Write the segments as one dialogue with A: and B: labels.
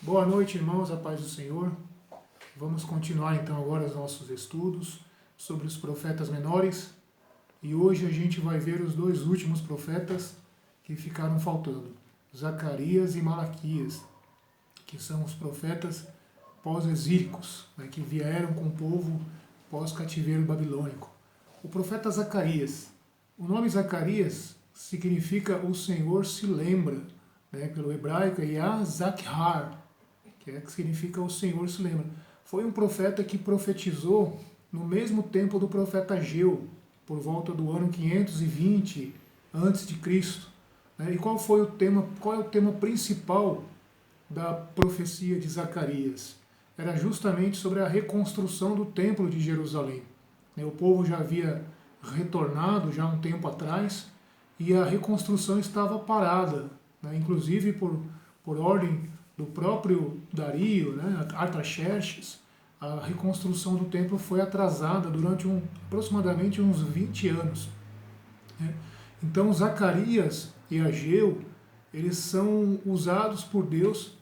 A: Boa noite, irmãos, a paz do Senhor. Vamos continuar então agora os nossos estudos sobre os profetas menores. E hoje a gente vai ver os dois últimos profetas que ficaram faltando, Zacarias e Malaquias, que são os profetas pós-exílicos, que vieram com o povo pós-cativeiro babilônico. O profeta Zacarias, o nome Zacarias significa o Senhor se lembra, pelo hebraico é Yah-Zakhar, que significa o Senhor se lembra. Foi um profeta que profetizou no mesmo tempo do profeta Ageu, por volta do ano 520 a.C. E qual é o tema principal da profecia de Zacarias? Era justamente sobre a reconstrução do templo de Jerusalém. O povo já havia retornado já um tempo atrás e a reconstrução estava parada, inclusive por ordem do próprio Dario, Artaxerxes. A reconstrução do templo foi atrasada durante aproximadamente uns 20 anos. Então Zacarias e Ageu, eles são usados por Deus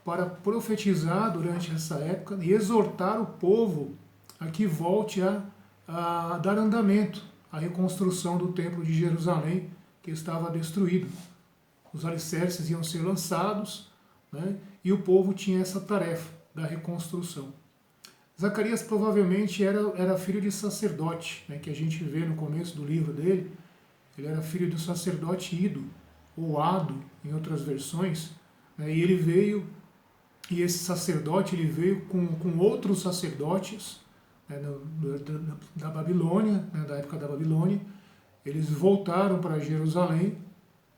A: para profetizar durante essa época e exortar o povo a que volte a dar andamento à reconstrução do templo de Jerusalém, que estava destruído. Os alicerces iam ser lançados, e o povo tinha essa tarefa da reconstrução. Zacarias provavelmente era filho de sacerdote, que a gente vê no começo do livro dele. Ele era filho do sacerdote Ido, ou Ado, em outras versões, e ele veio, e esse sacerdote ele veio com outros sacerdotes da Babilônia, da época da Babilônia. Eles voltaram para Jerusalém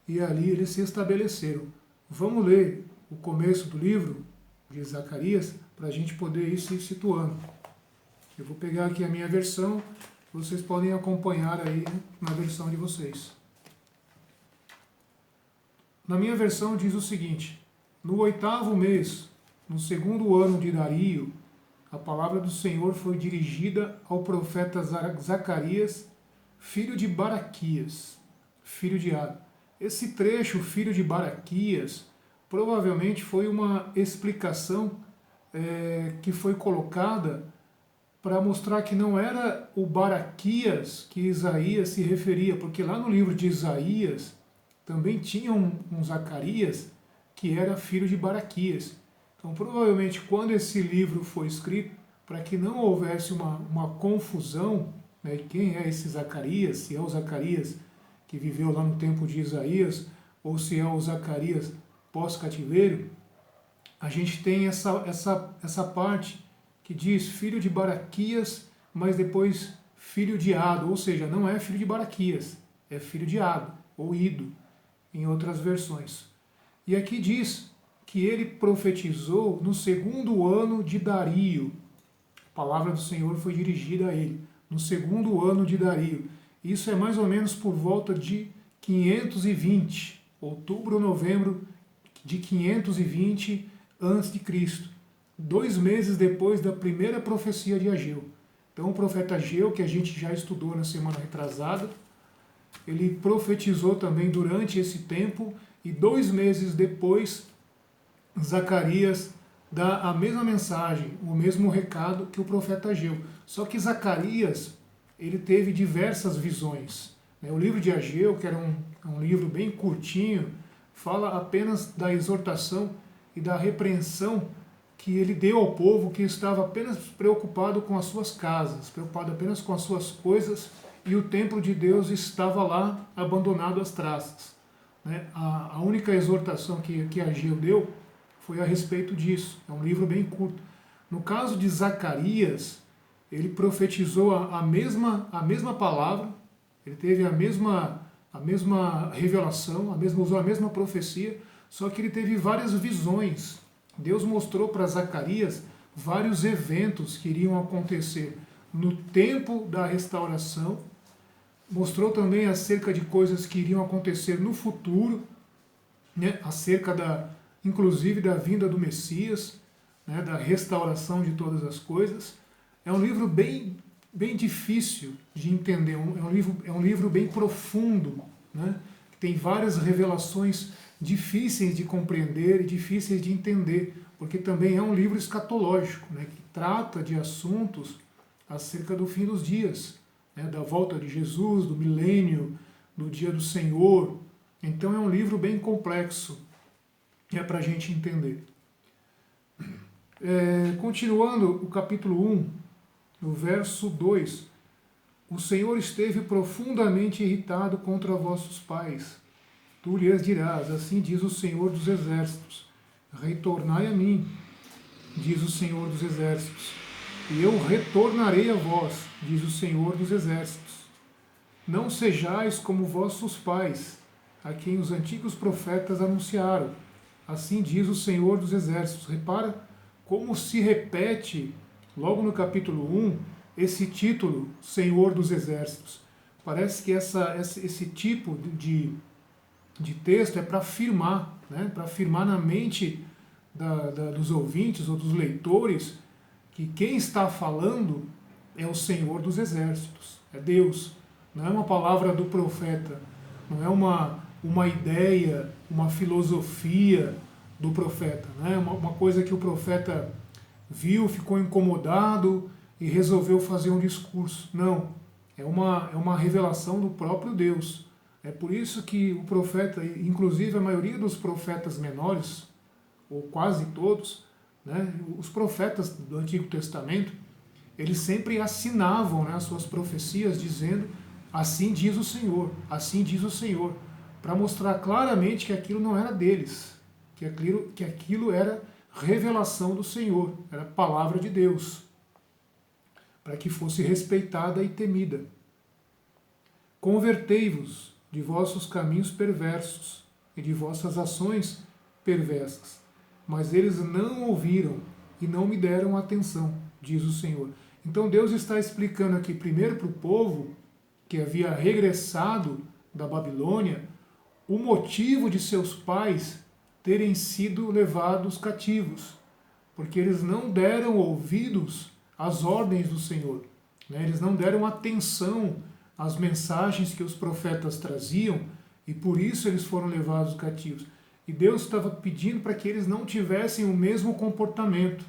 A: e ali eles se estabeleceram. Vamos ler o começo do livro de Zacarias para a gente poder ir se situando. Eu vou pegar aqui a minha versão, vocês podem acompanhar aí na versão de vocês. Na minha versão diz o seguinte: no 8º mês, no 2º ano de Dario, a palavra do Senhor foi dirigida ao profeta Zacarias, filho de Baraquias, filho de Ado. Esse trecho, filho de Baraquias, provavelmente foi uma explicação que foi colocada para mostrar que não era o Baraquias que Isaías se referia, porque lá no livro de Isaías também tinha um Zacarias que era filho de Baraquias. Então, provavelmente, quando esse livro foi escrito, para que não houvesse uma confusão, quem é esse Zacarias, se é o Zacarias que viveu lá no tempo de Isaías, ou se é o Zacarias pós-cativeiro, a gente tem essa parte que diz filho de Baraquias, mas depois filho de Ado, ou seja, não é filho de Baraquias, é filho de Ado, ou Ido, em outras versões. E aqui diz que ele profetizou no 2º ano de Dario. A palavra do Senhor foi dirigida a ele, no 2º ano de Dario. Isso é mais ou menos por volta de 520, outubro ou novembro de 520 a.C., 2 meses depois da primeira profecia de Ageu. Então o profeta Ageu, que a gente já estudou na semana retrasada, ele profetizou também durante esse tempo, e 2 meses depois Zacarias dá a mesma mensagem, o mesmo recado que o profeta Ageu. Só que Zacarias, ele teve diversas visões. O livro de Ageu, que era um livro bem curtinho, fala apenas da exortação e da repreensão que ele deu ao povo que estava apenas preocupado com as suas casas, preocupado apenas com as suas coisas, e o templo de Deus estava lá abandonado às traças. A única exortação que Ageu deu foi a respeito disso. É um livro bem curto. No caso de Zacarias, ele profetizou a mesma palavra, ele teve a mesma revelação, usou a mesma profecia, só que ele teve várias visões. Deus mostrou para Zacarias vários eventos que iriam acontecer no tempo da restauração, mostrou também acerca de coisas que iriam acontecer no futuro, acerca inclusive da vinda do Messias, da restauração de todas as coisas. É um livro bem difícil de entender, é um livro bem profundo, que tem várias revelações difíceis de compreender e difíceis de entender, porque também é um livro escatológico, né, que trata de assuntos acerca do fim dos dias, né, da volta de Jesus, do milênio, do dia do Senhor. Então é um livro bem complexo, para a gente entender. Continuando o capítulo 1, no verso 2, o Senhor esteve profundamente irritado contra vossos pais. Tu lhes dirás, assim diz o Senhor dos Exércitos, retornai a mim, diz o Senhor dos Exércitos, e eu retornarei a vós, diz o Senhor dos Exércitos. Não sejais como vossos pais, a quem os antigos profetas anunciaram. Assim diz o Senhor dos Exércitos. Repara como se repete, logo no capítulo 1, esse título, Senhor dos Exércitos. Parece que esse tipo de texto é para afirmar, né? Para afirmar na mente dos ouvintes ou dos leitores que quem está falando é o Senhor dos Exércitos, é Deus. Não é uma palavra do profeta, não é uma ideia, uma filosofia do profeta, né? Uma coisa que o profeta viu, ficou incomodado e resolveu fazer um discurso. Não, é uma revelação do próprio Deus. É por isso que o profeta, inclusive a maioria dos profetas menores, ou quase todos, né, os profetas do Antigo Testamento, eles sempre assinavam, né, as suas profecias dizendo, assim diz o Senhor, para mostrar claramente que aquilo não era deles, que aquilo era revelação do Senhor, era palavra de Deus, para que fosse respeitada e temida. Convertei-vos de vossos caminhos perversos e de vossas ações perversas. Mas eles não ouviram e não me deram atenção, diz o Senhor. Então Deus está explicando aqui primeiro para o povo que havia regressado da Babilônia o motivo de seus pais terem sido levados cativos, porque eles não deram ouvidos às ordens do Senhor, né? Eles não deram atenção às mensagens que os profetas traziam e por isso eles foram levados cativos. E Deus estava pedindo para que eles não tivessem o mesmo comportamento,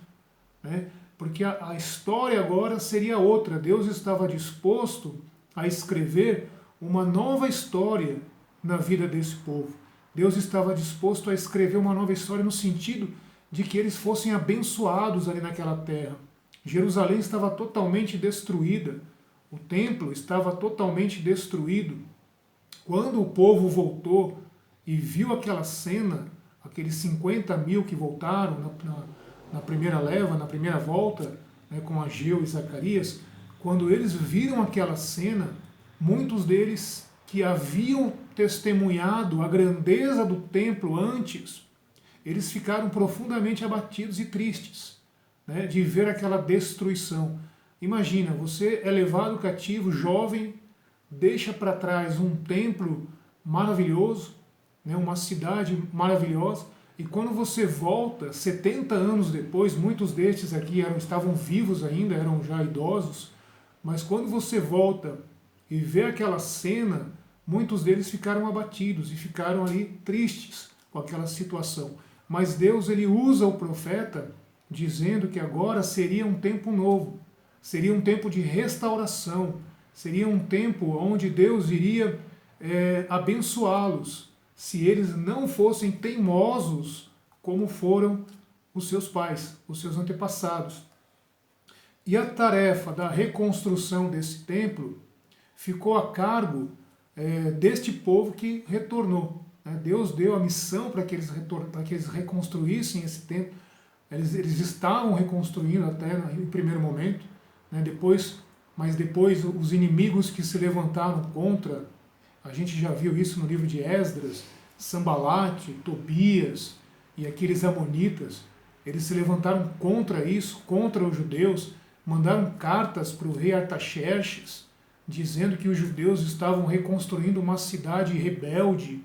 A: né? Porque a história agora seria outra. Deus estava disposto a escrever uma nova história na vida desse povo. Deus estava disposto a escrever uma nova história no sentido de que eles fossem abençoados ali naquela terra. Jerusalém estava totalmente destruída, o templo estava totalmente destruído. Quando o povo voltou e viu aquela cena, aqueles 50 mil que voltaram na primeira leva, na primeira volta, né, com Ageu e Zacarias, quando eles viram aquela cena, muitos deles que haviam testemunhado a grandeza do templo antes, eles ficaram profundamente abatidos e tristes, né, de ver aquela destruição. Imagina, você é levado cativo, jovem, deixa para trás um templo maravilhoso, né, uma cidade maravilhosa, e quando você volta, 70 anos depois, muitos destes aqui estavam vivos ainda, eram já idosos, mas quando você volta e vê aquela cena, muitos deles ficaram abatidos e ficaram ali tristes com aquela situação. Mas Deus, ele usa o profeta dizendo que agora seria um tempo novo, seria um tempo de restauração, seria um tempo onde Deus iria abençoá-los, se eles não fossem teimosos como foram os seus pais, os seus antepassados. E a tarefa da reconstrução desse templo ficou a cargo deste povo que retornou. Deus deu a missão para que eles reconstruíssem esse templo. Eles estavam reconstruindo até em primeiro momento, né? Mas depois os inimigos que se levantaram contra, a gente já viu isso no livro de Esdras, Sambalate, Tobias e aqueles amonitas, eles se levantaram contra isso, contra os judeus, mandaram cartas para o rei Artaxerxes, dizendo que os judeus estavam reconstruindo uma cidade rebelde,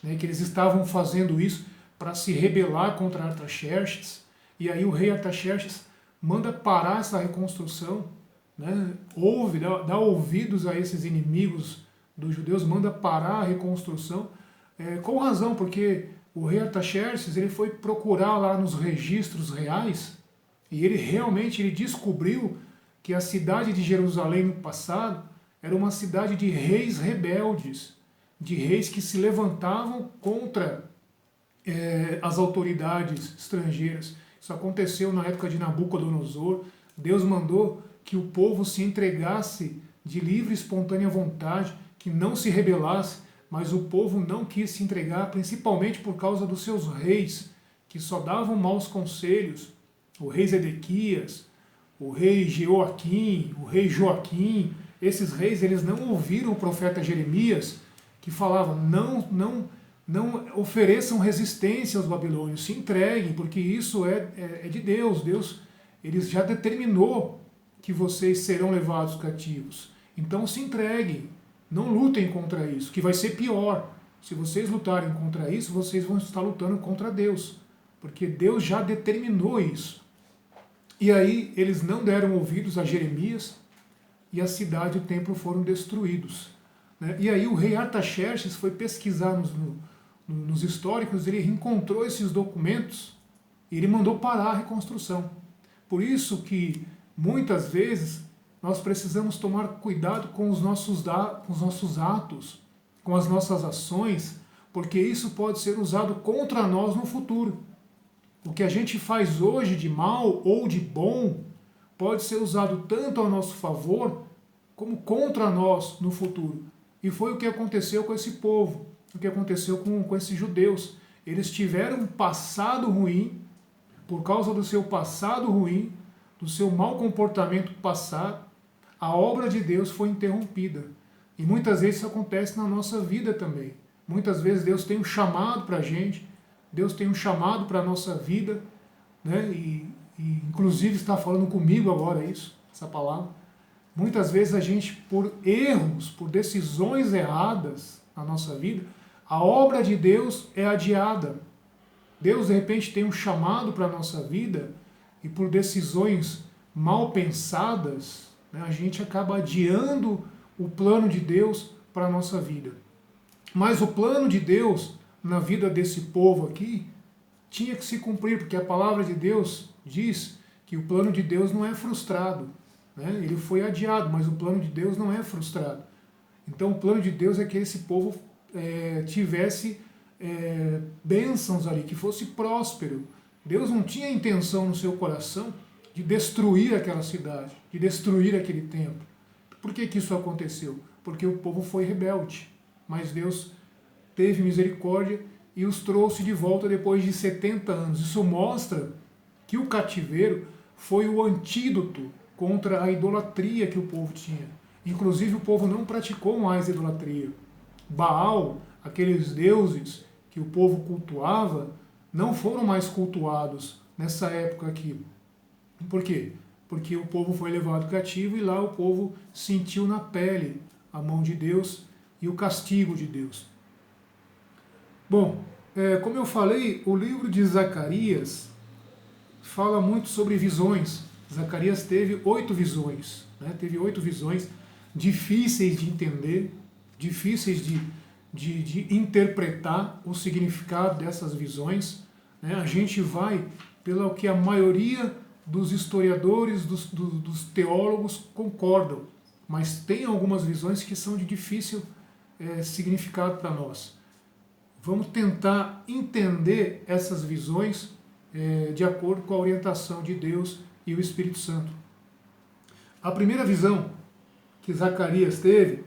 A: né, que eles estavam fazendo isso para se rebelar contra Artaxerxes, e aí o rei Artaxerxes manda parar essa reconstrução, né, dá ouvidos a esses inimigos dos judeus, manda parar a reconstrução, com razão, porque O rei Artaxerxes, ele foi procurar lá nos registros reais e ele realmente descobriu que a cidade de Jerusalém no passado era uma cidade de reis rebeldes, de reis que se levantavam contra as autoridades estrangeiras. Isso aconteceu na época de Nabucodonosor. Deus mandou que o povo se entregasse de livre e espontânea vontade, que não se rebelasse, mas o povo não quis se entregar, principalmente por causa dos seus reis, que só davam maus conselhos. O rei Zedequias, o rei Jeoaquim, o rei Joaquim, esses reis, eles não ouviram o profeta Jeremias, que falava, não ofereçam resistência aos babilônios, se entreguem, porque isso é de Deus. Deus, ele já determinou que vocês serão levados cativos. Então se entreguem, não lutem contra isso, que vai ser pior. Se vocês lutarem contra isso, vocês vão estar lutando contra Deus, porque Deus já determinou isso. E aí eles não deram ouvidos a Jeremias, e a cidade e o templo foram destruídos. Né? E aí o rei Artaxerxes foi pesquisar nos históricos, ele encontrou esses documentos e ele mandou parar a reconstrução. Por isso que muitas vezes nós precisamos tomar cuidado com os nossos atos, com as nossas ações, porque isso pode ser usado contra nós no futuro. O que a gente faz hoje de mal ou de bom pode ser usado tanto ao nosso favor como contra nós no futuro. E foi o que aconteceu com esse povo, o que aconteceu com esses judeus. Eles tiveram um passado ruim, por causa do seu passado ruim, do seu mau comportamento passado, a obra de Deus foi interrompida. E muitas vezes isso acontece na nossa vida também. Muitas vezes Deus tem um chamado para a gente, Deus tem um chamado para a nossa vida, né? E inclusive está falando comigo agora isso, essa palavra. Muitas vezes a gente, por erros, por decisões erradas na nossa vida, a obra de Deus é adiada. Deus, de repente, tem um chamado para a nossa vida e por decisões mal pensadas, né, a gente acaba adiando o plano de Deus para a nossa vida. Mas o plano de Deus na vida desse povo aqui tinha que se cumprir, porque a palavra de Deus diz que o plano de Deus não é frustrado. Né? Ele foi adiado, mas o plano de Deus não é frustrado. Então o plano de Deus é que esse povo tivesse bênçãos ali, que fosse próspero. Deus não tinha intenção no seu coração de destruir aquela cidade, de destruir aquele templo. Por que isso aconteceu? Porque o povo foi rebelde, mas Deus teve misericórdia e os trouxe de volta depois de 70 anos. Isso mostra que o cativeiro foi o antídoto contra a idolatria que o povo tinha. Inclusive o povo não praticou mais idolatria. Baal, aqueles deuses que o povo cultuava, não foram mais cultuados nessa época aqui. Por quê? Porque o povo foi levado cativo e lá o povo sentiu na pele a mão de Deus e o castigo de Deus. Bom, como eu falei, o livro de Zacarias fala muito sobre visões. Zacarias teve 8 visões, né? Teve 8 visões difíceis de entender, difíceis de interpretar o significado dessas visões. Né? A gente vai pelo que a maioria dos historiadores, dos teólogos concordam, mas tem algumas visões que são de difícil significado para nós. Vamos tentar entender essas visões de acordo com a orientação de Deus e o Espírito Santo. A primeira visão que Zacarias teve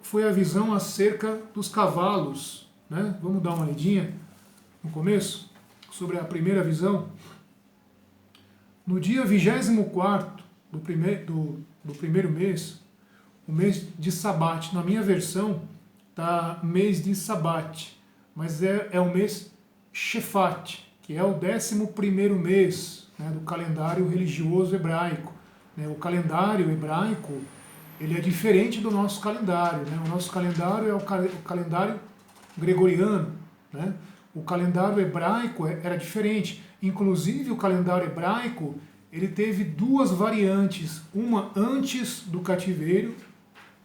A: foi a visão acerca dos cavalos. Né? Vamos dar uma olhadinha no começo sobre a primeira visão. No dia 24º do primeiro mês, o mês de Sabate, na minha versão está mês de Sabate, mas é o mês Shefat, que é o 11º mês, né, do calendário religioso hebraico. Né? O calendário hebraico ele é diferente do nosso calendário. Né? O nosso calendário é o calendário gregoriano. Né? O calendário hebraico era diferente. Inclusive o calendário hebraico ele teve 2 variantes, uma antes do cativeiro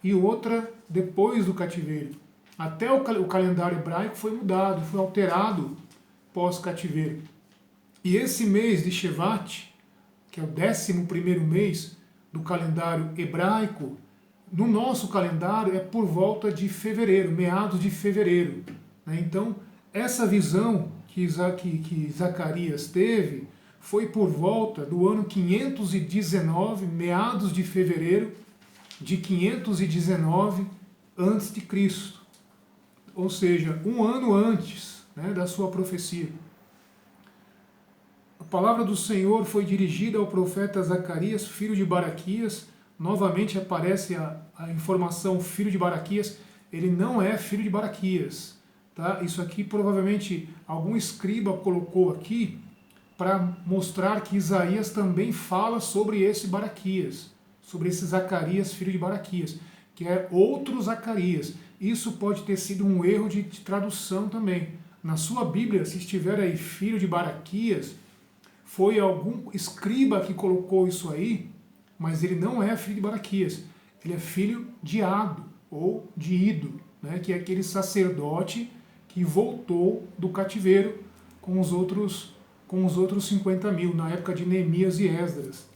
A: e outra depois do cativeiro. Até o calendário hebraico foi mudado, foi alterado pós-cativeiro. E esse mês de Shevat, que é o 11º mês do calendário hebraico, no nosso calendário é por volta de fevereiro, meados de fevereiro. Né? Então, essa visão que Zacarias teve foi por volta do ano 519, meados de fevereiro de 519 a.C., ou seja, um ano antes, né, da sua profecia. A palavra do Senhor foi dirigida ao profeta Zacarias, filho de Baraquias. Novamente aparece a informação filho de Baraquias. Ele não é filho de Baraquias. Tá? Isso aqui provavelmente algum escriba colocou aqui para mostrar que Isaías também fala sobre esse Baraquias, sobre esse Zacarias, filho de Baraquias, que é outro Zacarias. Isso pode ter sido um erro de tradução também. Na sua Bíblia, se estiver aí filho de Baraquias, foi algum escriba que colocou isso aí, mas ele não é filho de Baraquias. Ele é filho de Ado, ou de Ido, né, que é aquele sacerdote que voltou do cativeiro com os outros 50.000, na época de Neemias e Esdras.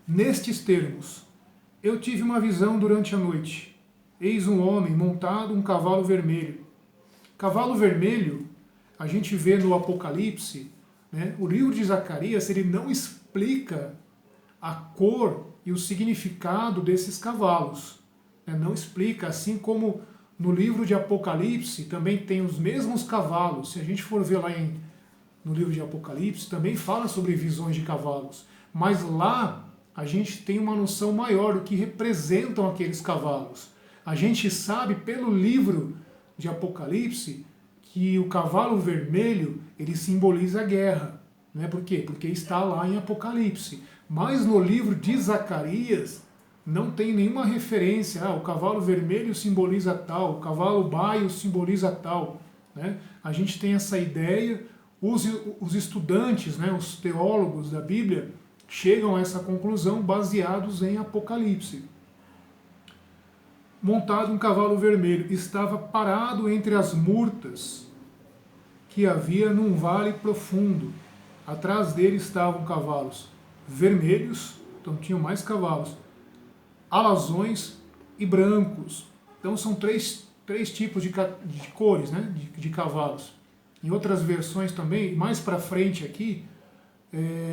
A: Nestes termos, eu tive uma visão durante a noite. Eis um homem montado um cavalo vermelho. Cavalo vermelho, a gente vê no Apocalipse, né, o livro de Zacarias, ele não explica a cor e o significado desses cavalos. Né, não explica, assim como no livro de Apocalipse também tem os mesmos cavalos. Se a gente for ver lá no livro de Apocalipse, também fala sobre visões de cavalos. Mas lá a gente tem uma noção maior do que representam aqueles cavalos. A gente sabe pelo livro de Apocalipse que o cavalo vermelho ele simboliza a guerra. Né? Por quê? Porque está lá em Apocalipse. Mas no livro de Zacarias não tem nenhuma referência. O cavalo vermelho simboliza tal, o cavalo baio simboliza tal. Né? A gente tem essa ideia, os estudantes, né, os teólogos da Bíblia, chegam a essa conclusão baseados em Apocalipse. Montado um cavalo vermelho, estava parado entre as murtas que havia num vale profundo. Atrás dele estavam cavalos vermelhos, então tinham mais cavalos, alazões e brancos. Então são três tipos de cores, né, de cavalos. Em outras versões também, mais para frente aqui,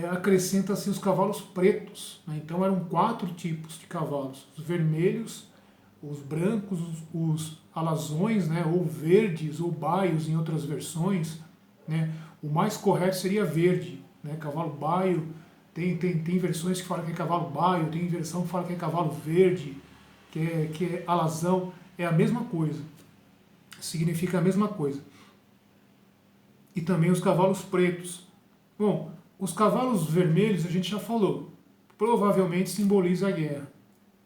A: acrescenta-se os cavalos pretos. Né? Então eram 4 tipos de cavalos: os vermelhos, os brancos, os alazões, né, ou verdes, ou baios em outras versões. Né? O mais correto seria verde. Né? Cavalo baio, tem versões que falam que é cavalo baio, tem versão que fala que é cavalo verde, que é alazão. É a mesma coisa, significa a mesma coisa. E também os cavalos pretos. Bom, os cavalos vermelhos a gente já falou, provavelmente simboliza a guerra.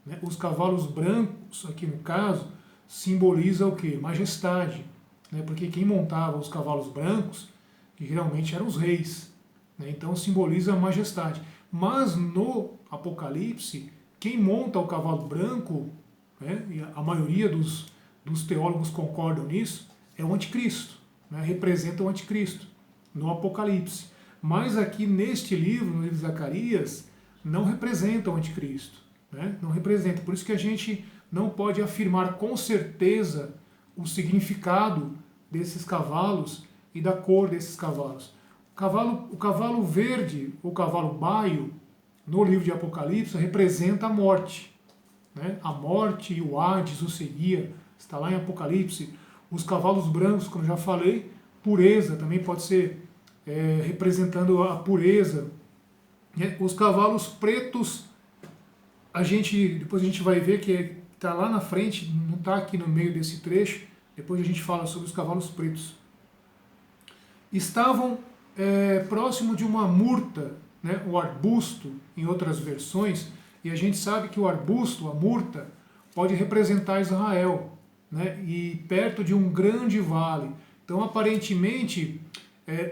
A: Né? Os cavalos brancos, aqui no caso, simboliza o quê? Majestade. Né? Porque quem montava os cavalos brancos, geralmente eram os reis. Né? Então simboliza a majestade. Mas no Apocalipse, quem monta o cavalo branco, né? E a maioria dos teólogos concordam nisso, é o anticristo. Né? Representa o anticristo no Apocalipse. Mas aqui neste livro, no livro de Zacarias, não representa o anticristo. Né? Não representa. Por isso que a gente não pode afirmar com certeza o significado desses cavalos e da cor desses cavalos. O cavalo verde, o cavalo baio, no livro de Apocalipse, representa a morte. Né? A morte e o Hades o seguia, está lá em Apocalipse. Os cavalos brancos, como já falei, pureza, também pode ser representando a pureza. Né? Os cavalos pretos, depois a gente vai ver que está lá na frente, não está aqui no meio desse trecho, depois a gente fala sobre os cavalos pretos. Estavam próximo de uma murta, né? O arbusto, em outras versões, e a gente sabe que o arbusto, a murta, pode representar Israel. Né, e perto de um grande vale. Então, aparentemente,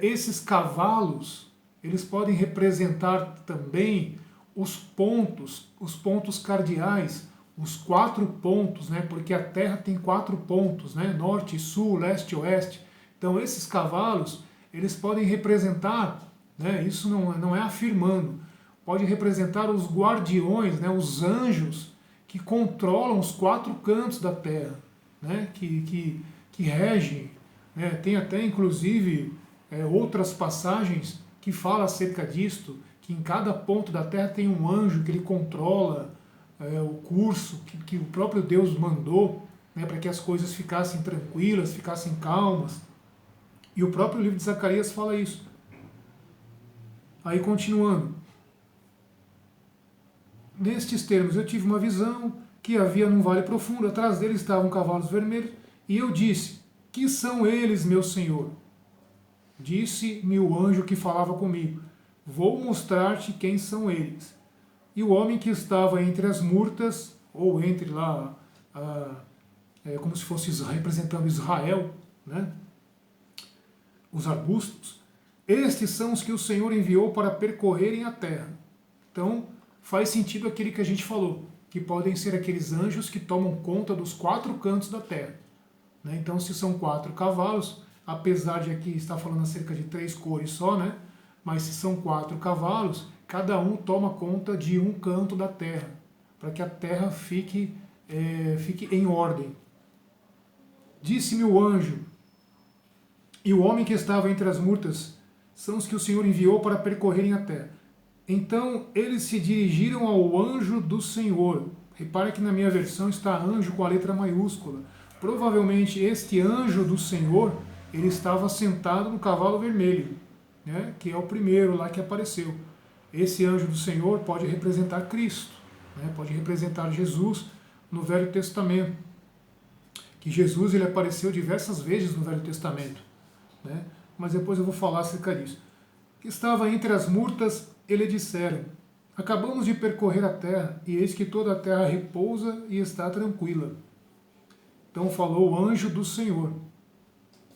A: esses cavalos, eles podem representar também os pontos cardeais os 4 pontos, né? Porque a Terra tem 4 pontos, né? Norte, sul, leste e oeste. Então esses cavalos, eles podem representar, né? Isso não é afirmando, pode representar os guardiões, né? Os anjos que controlam os 4 cantos da Terra, né? Que regem, né? Tem até inclusive outras passagens que falam acerca disto, que em cada ponto da Terra tem um anjo que ele controla o curso que o próprio Deus mandou, né, para que as coisas ficassem tranquilas, ficassem calmas. E o próprio livro de Zacarias fala isso. Aí continuando. Nestes termos, eu tive uma visão que havia num vale profundo, atrás deles estavam cavalos vermelhos, e eu disse, que são eles, meu Senhor? Disse-me o anjo que falava comigo, vou mostrar-te quem são eles. E o homem que estava entre as murtas, ou entre lá, como se fosse representando Israel, né? Os arbustos, estes são os que o Senhor enviou para percorrerem a terra. Então, faz sentido aquele que a gente falou, que podem ser aqueles anjos que tomam conta dos 4 cantos da terra. Né? Então, se são 4 cavalos, apesar de aqui estar falando acerca de 3 cores só, né? Mas se são 4 cavalos, cada um toma conta de um canto da terra, para que a terra fique em ordem. Disse-me o anjo, e o homem que estava entre as murtas são os que o Senhor enviou para percorrerem a terra. Então eles se dirigiram ao anjo do Senhor. Repare que na minha versão está anjo com a letra maiúscula. Provavelmente este anjo do Senhor, ele estava sentado no cavalo vermelho, né, que é o primeiro lá que apareceu. Esse anjo do Senhor pode representar Cristo, né, pode representar Jesus no Velho Testamento. Que Jesus ele apareceu diversas vezes no Velho Testamento, né, mas depois eu vou falar acerca disso. Que estava entre as murtas, ele disseram, acabamos de percorrer a terra, e eis que toda a terra repousa e está tranquila. Então falou o anjo do Senhor,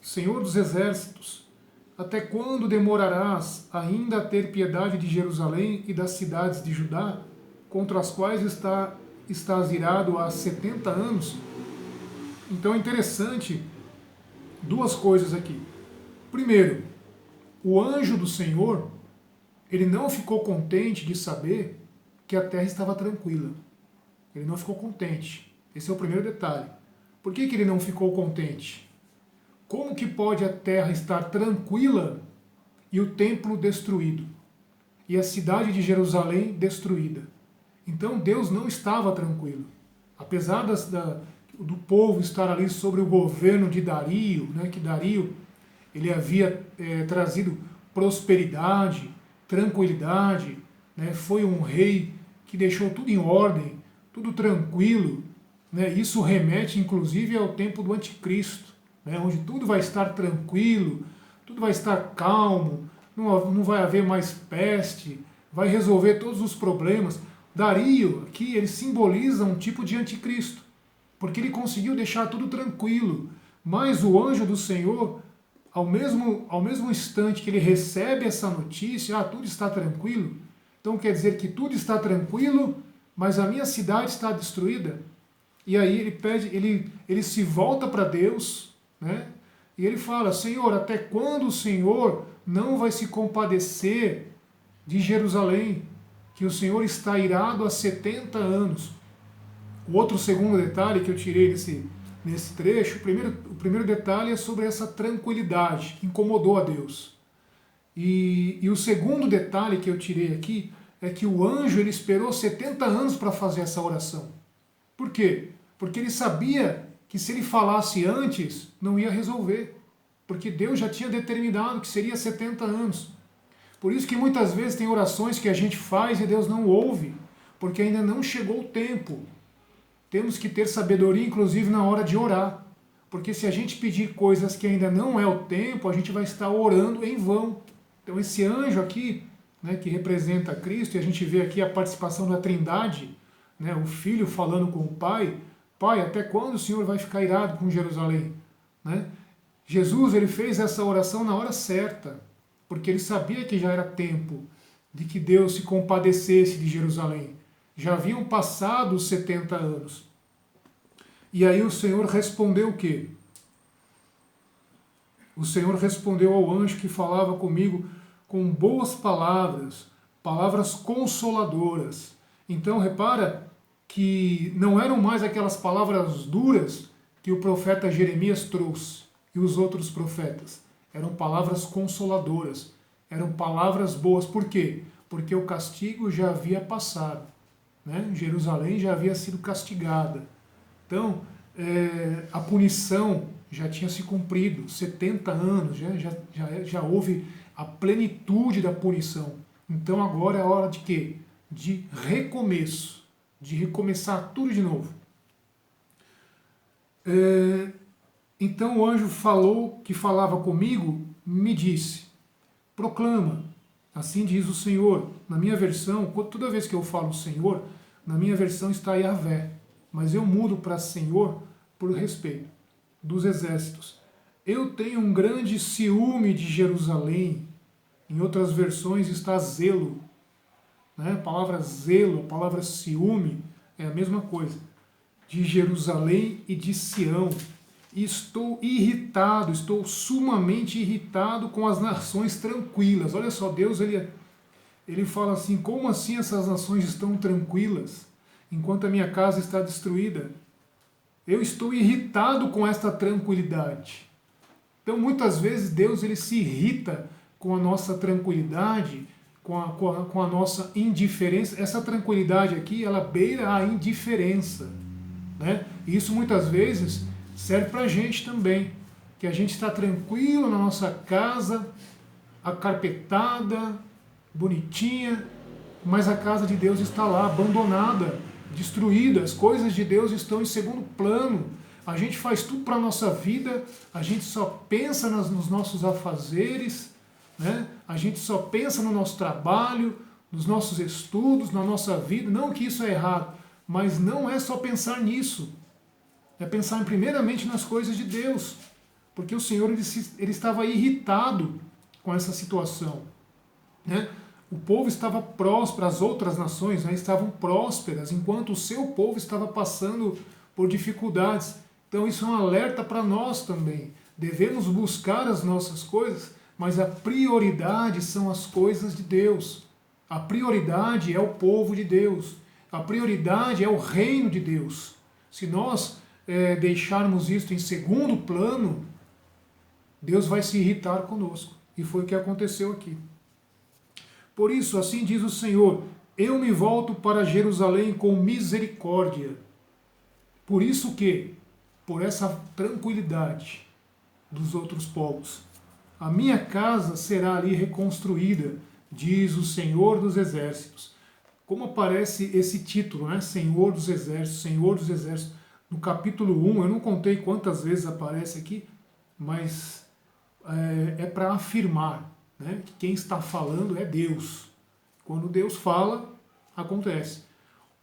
A: Senhor dos exércitos, até quando demorarás ainda a ter piedade de Jerusalém e das cidades de Judá, contra as quais estás irado há 70 anos? Então é interessante duas coisas aqui. Primeiro, o anjo do Senhor, ele não ficou contente de saber que a terra estava tranquila. Ele não ficou contente. Esse é o primeiro detalhe. Por que ele não ficou contente? Como que pode a terra estar tranquila e o templo destruído? E a cidade de Jerusalém destruída? Então Deus não estava tranquilo. Apesar do povo estar ali sobre o governo de Dario, né, que Dario ele havia trazido prosperidade, tranquilidade, né, foi um rei que deixou tudo em ordem, tudo tranquilo. Né, isso remete inclusive ao tempo do anticristo, né, onde tudo vai estar tranquilo, tudo vai estar calmo, não vai haver mais peste, vai resolver todos os problemas. Dario aqui ele simboliza um tipo de anticristo, porque ele conseguiu deixar tudo tranquilo, mas o anjo do Senhor, ao mesmo instante que ele recebe essa notícia, tudo está tranquilo, então quer dizer que tudo está tranquilo, mas a minha cidade está destruída. E aí ele pede, ele se volta para Deus, né? E ele fala, Senhor, até quando o Senhor não vai se compadecer de Jerusalém, que o Senhor está irado há 70 anos? O outro segundo detalhe que eu tirei nesse trecho, o primeiro detalhe é sobre essa tranquilidade que incomodou a Deus. E o segundo detalhe que eu tirei aqui é que o anjo ele esperou 70 anos para fazer essa oração. Por quê? Porque ele sabia que se ele falasse antes, não ia resolver. Porque Deus já tinha determinado que seria 70 anos. Por isso que muitas vezes tem orações que a gente faz e Deus não ouve, porque ainda não chegou o tempo. Temos que ter sabedoria, inclusive, na hora de orar. Porque se a gente pedir coisas que ainda não é o tempo, a gente vai estar orando em vão. Então esse anjo aqui, né, que representa Cristo, e a gente vê aqui a participação da Trindade, né, o Filho falando com o Pai, Pai, até quando o Senhor vai ficar irado com Jerusalém? Né? Jesus ele fez essa oração na hora certa, porque ele sabia que já era tempo de que Deus se compadecesse de Jerusalém. Já haviam passado os 70 anos. E aí o Senhor respondeu o quê? O Senhor respondeu ao anjo que falava comigo com boas palavras, palavras consoladoras. Então repara que não eram mais aquelas palavras duras que o profeta Jeremias trouxe e os outros profetas. Eram palavras consoladoras, eram palavras boas. Por quê? Porque o castigo já havia passado, né? Jerusalém já havia sido castigada. Então, a punição já tinha se cumprido, 70 anos, já houve a plenitude da punição. Então agora é hora de quê? De recomeço, de recomeçar tudo de novo. Então o anjo que falava comigo, me disse, proclama, assim diz o Senhor. Na minha versão, toda vez que eu falo Senhor, na minha versão está Yahvé, mas eu mudo para Senhor por respeito dos exércitos. Eu tenho um grande ciúme de Jerusalém. Em outras versões está zelo. Né? A palavra zelo, a palavra ciúme é a mesma coisa. De Jerusalém e de Sião. E estou irritado, estou sumamente irritado com as nações tranquilas. Olha só, Deus ele fala assim, como assim essas nações estão tranquilas, enquanto a minha casa está destruída? Eu estou irritado com esta tranquilidade. Então, muitas vezes, Deus ele se irrita com a nossa tranquilidade, com a nossa indiferença. Essa tranquilidade aqui, ela beira a indiferença. Né? E isso, muitas vezes, serve para a gente também. Que a gente está tranquilo na nossa casa, acarpetada, bonitinha, mas a casa de Deus está lá, abandonada, destruída, as coisas de Deus estão em segundo plano. A gente faz tudo para a nossa vida, a gente só pensa nos nossos afazeres, né? A gente só pensa no nosso trabalho, nos nossos estudos, na nossa vida. Não que isso é errado, mas não é só pensar nisso. É pensar primeiramente nas coisas de Deus. Porque o Senhor ele estava irritado com essa situação. Né? O povo estava próspero, as outras nações, né, estavam prósperas, enquanto o seu povo estava passando por dificuldades. Então isso é um alerta para nós também. Devemos buscar as nossas coisas, mas a prioridade são as coisas de Deus. A prioridade é o povo de Deus. A prioridade é o reino de Deus. Se nós deixarmos isso em segundo plano, Deus vai se irritar conosco. E foi o que aconteceu aqui. Por isso, assim diz o Senhor, eu me volto para Jerusalém com misericórdia. Por isso que, por essa tranquilidade dos outros povos, a minha casa será ali reconstruída, diz o Senhor dos Exércitos. Como aparece esse título, né? Senhor dos Exércitos, Senhor dos Exércitos. No capítulo 1, eu não contei quantas vezes aparece aqui, mas é para afirmar, né, que quem está falando é Deus. Quando Deus fala, acontece.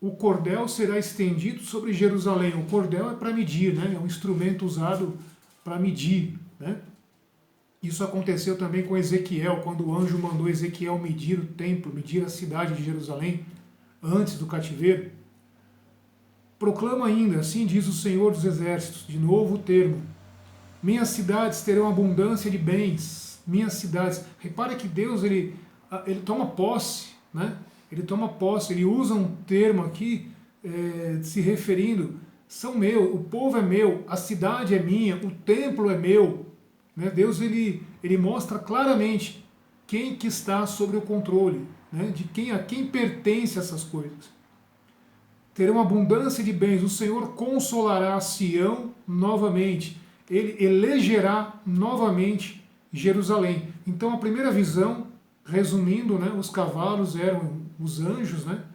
A: O cordel será estendido sobre Jerusalém. O cordel é para medir, né, é um instrumento usado para medir. Né? Isso aconteceu também com Ezequiel, quando o anjo mandou Ezequiel medir o templo, medir a cidade de Jerusalém, antes do cativeiro. Proclama ainda, assim diz o Senhor dos Exércitos, de novo o termo, minhas cidades terão abundância de bens, minhas cidades. Repara que Deus ele toma posse, né? Ele toma posse, ele usa um termo aqui se referindo, são meus, o povo é meu, a cidade é minha, o templo é meu. Né? Deus ele mostra claramente quem que está sobre o controle, né? De a quem pertence essas coisas. Terão abundância de bens, o Senhor consolará Sião novamente, ele elegerá novamente Jerusalém. Então a primeira visão, resumindo, né, os cavalos eram os anjos, né,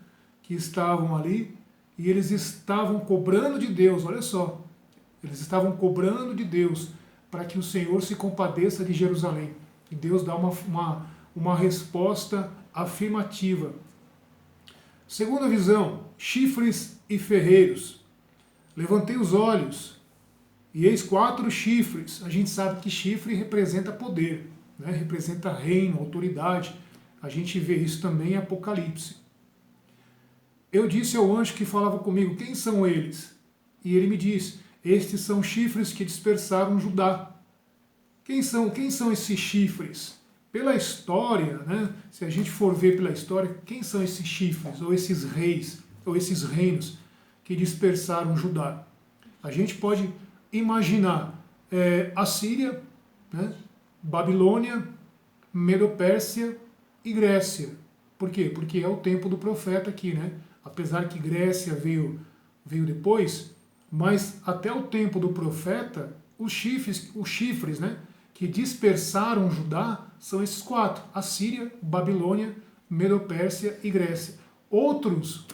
A: que estavam ali, e eles estavam cobrando de Deus, olha só, eles estavam cobrando de Deus para que o Senhor se compadeça de Jerusalém. E Deus dá uma resposta afirmativa. Segunda visão, chifres e ferreiros. Levantei os olhos, e eis 4 chifres. A gente sabe que chifre representa poder, né? Representa reino, autoridade. A gente vê isso também em Apocalipse. Eu disse ao anjo que falava comigo, quem são eles? E ele me disse, estes são chifres que dispersaram Judá. Quem são esses chifres? Pela história, né? Se a gente for ver pela história, quem são esses chifres, ou esses reis, ou esses reinos que dispersaram Judá? A gente pode imaginar Assíria, né? Babilônia, Medo-Pérsia e Grécia. Por quê? Porque é o tempo do profeta aqui, né? Apesar que Grécia veio depois, mas até o tempo do profeta, os chifres, né, que dispersaram Judá são esses quatro: Assíria, Babilônia, Medo-Pérsia e Grécia. Outros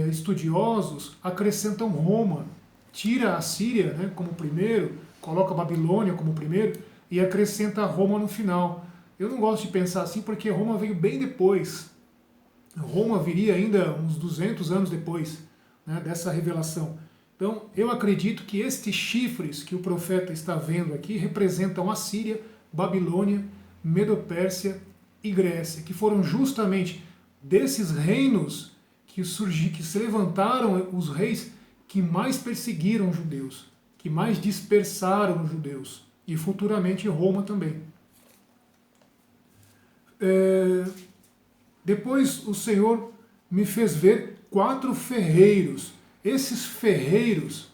A: estudiosos acrescentam Roma, tira a Síria, né, como primeiro, coloca a Babilônia como primeiro e acrescenta Roma no final. Eu não gosto de pensar assim porque Roma veio bem depois. Roma viria ainda uns 200 anos depois, né, dessa revelação. Então, eu acredito que estes chifres que o profeta está vendo aqui representam Assíria, Babilônia, Medo-Pérsia e Grécia, que foram justamente desses reinos que se levantaram os reis que mais perseguiram os judeus, que mais dispersaram os judeus, e futuramente Roma também. Depois o Senhor me fez ver 4 ferreiros. Esses ferreiros,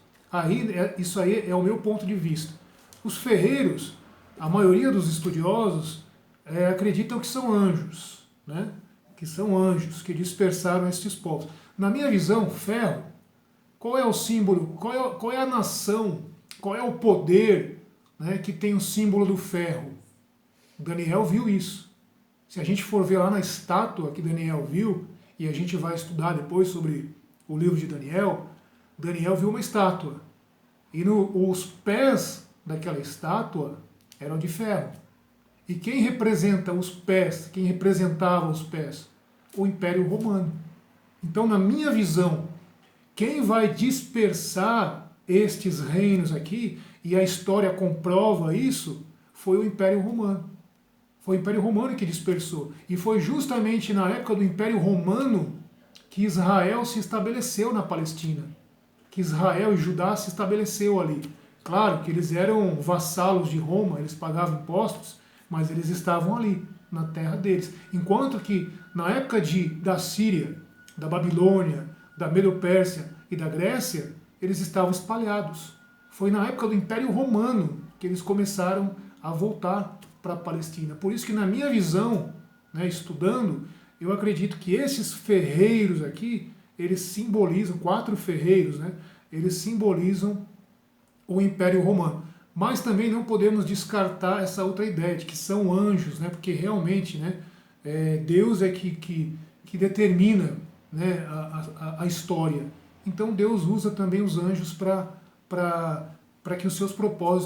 A: isso aí é o meu ponto de vista. Os ferreiros, a maioria dos estudiosos acreditam que são anjos, né? Que são anjos que dispersaram estes povos. Na minha visão, ferro, qual é o símbolo, qual é a nação, qual é o poder, né, que tem o símbolo do ferro? Daniel viu isso. Se a gente for ver lá na estátua que Daniel viu, e a gente vai estudar depois sobre o livro de Daniel, Daniel viu uma estátua. E os pés daquela estátua eram de ferro. E quem representa os pés, quem representava os pés? O Império Romano. Então, na minha visão, quem vai dispersar estes reinos aqui, e a história comprova isso, foi o Império Romano. Foi o Império Romano que dispersou. E foi justamente na época do Império Romano que Israel se estabeleceu na Palestina. Que Israel e Judá se estabeleceu ali. Claro que eles eram vassalos de Roma, eles pagavam impostos, mas eles estavam ali, na terra deles. Enquanto que na época da Síria, da Babilônia, da Medo-Pérsia e da Grécia, eles estavam espalhados. Foi na época do Império Romano que eles começaram a voltar para a Palestina. Por isso que na minha visão, né, estudando, eu acredito que esses ferreiros aqui, eles simbolizam, 4 ferreiros, né, eles simbolizam o Império Romano. Mas também não podemos descartar essa outra ideia de que são anjos, né, porque realmente, né, Deus é que determina, né, a história. Então Deus usa também os anjos para que os seus propósitos